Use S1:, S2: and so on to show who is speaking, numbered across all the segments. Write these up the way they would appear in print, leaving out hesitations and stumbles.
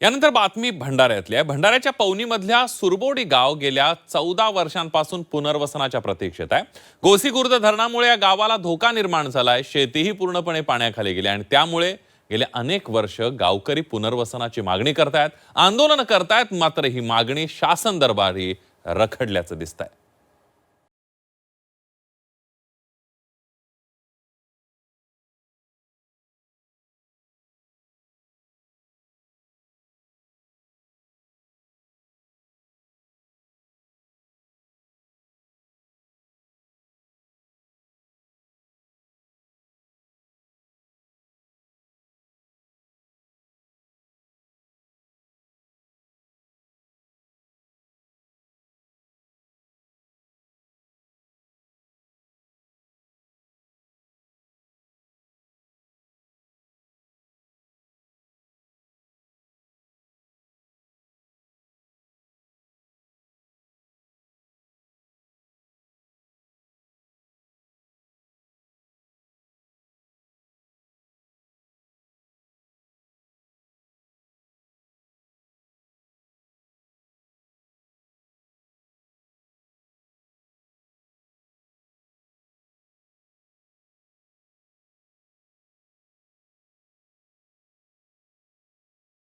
S1: यानंतर बातमी भंडाऱ्यातली आहे। भंडाऱ्याच्या पवनीमधल्या सुरबोडी गाव गेल्या 14 वर्षांपासून पुनर्वसनाच्या प्रतीक्षेत आहे। गोसीखुर्द धरणामुळे या गावाला धोका निर्माण झालाय। शेतीही पूर्णपणे पाण्याखाली गेली आणि त्यामुळे गेले अनेक वर्ष गावकरी पुनर्वसनाची मागणी करतायत, आंदोलन करतायत, मात्र ही मागणी शासन दरबारी रखडल्याचं दिसतंय।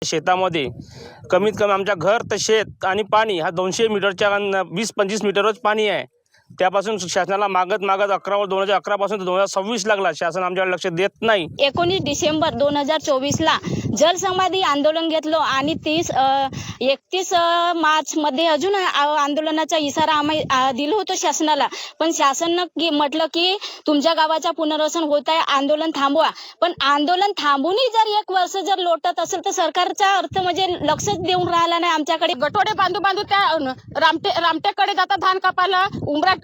S2: शेतामध्ये कमीत कमी आमच्या घर तर शेत आणि पाणी हा 200 मीटरच्या 20-25 मीटरच पाणी आहे। त्यापासून शासनाला मागत 2011 पासून 2026 लागला, शासन आमच्याकडे लक्ष देत नाही।
S3: 19 डिसेंबर 2024 ला जलसमाधी आंदोलन घेतलो आणि 31 मार्च मध्ये अजून आंदोलनाचा इशारा आम्ही दिलो होतो शासनाला, पण शासनाने म्हटलं की तुमच्या गावाचा पुनर्वसन होत आहे, आंदोलन थांबवा। पण आंदोलन थांबूनही जर 1 वर्ष जर लोटत असेल तर सरकारचा अर्थ म्हणजे लक्षच देऊन राहिला नाही आमच्याकडे।
S4: गटोडे बांधू त्या रामटेकडे जातात धान कापायला,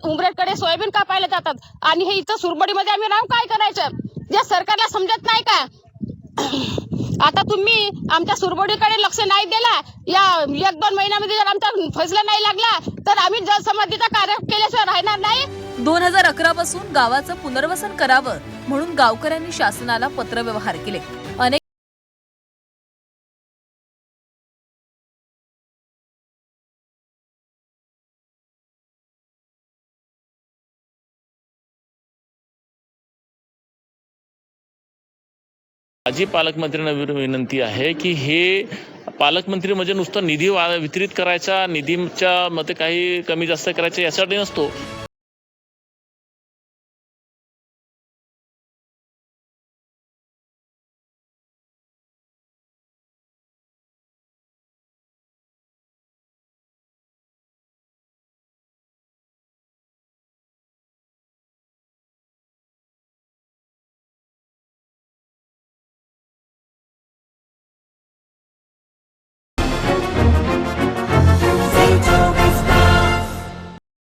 S4: उमरेडकडे सोयाबीन कापायला जातात आणि हे इथं सुरबडीमध्ये आम्ही राहून काय करायचं? जे सरकारला समजत नाही का? आता तुम्ही आमच्या सुरबडीकडे लक्ष नाही दिला, या 1-2 महिन्यामध्ये जर आमचा फैसला नाही लागला तर आम्ही जलसमाधीचा कार्य केल्याशिवाय राहणार नाही।
S5: 2011 पासून गावाचं पुनर्वसन करावं म्हणून गावकऱ्यांनी शासनाला पत्रव्यवहार केले। अनेक
S6: माझी पालकमंत्र्यांना विनंती आहे की हे पालकमंत्री म्हणजे नुसतं निधी वितरित करायचा, निधीच्या मध्ये काही कमी जास्त करायचं यासाठी नसतो।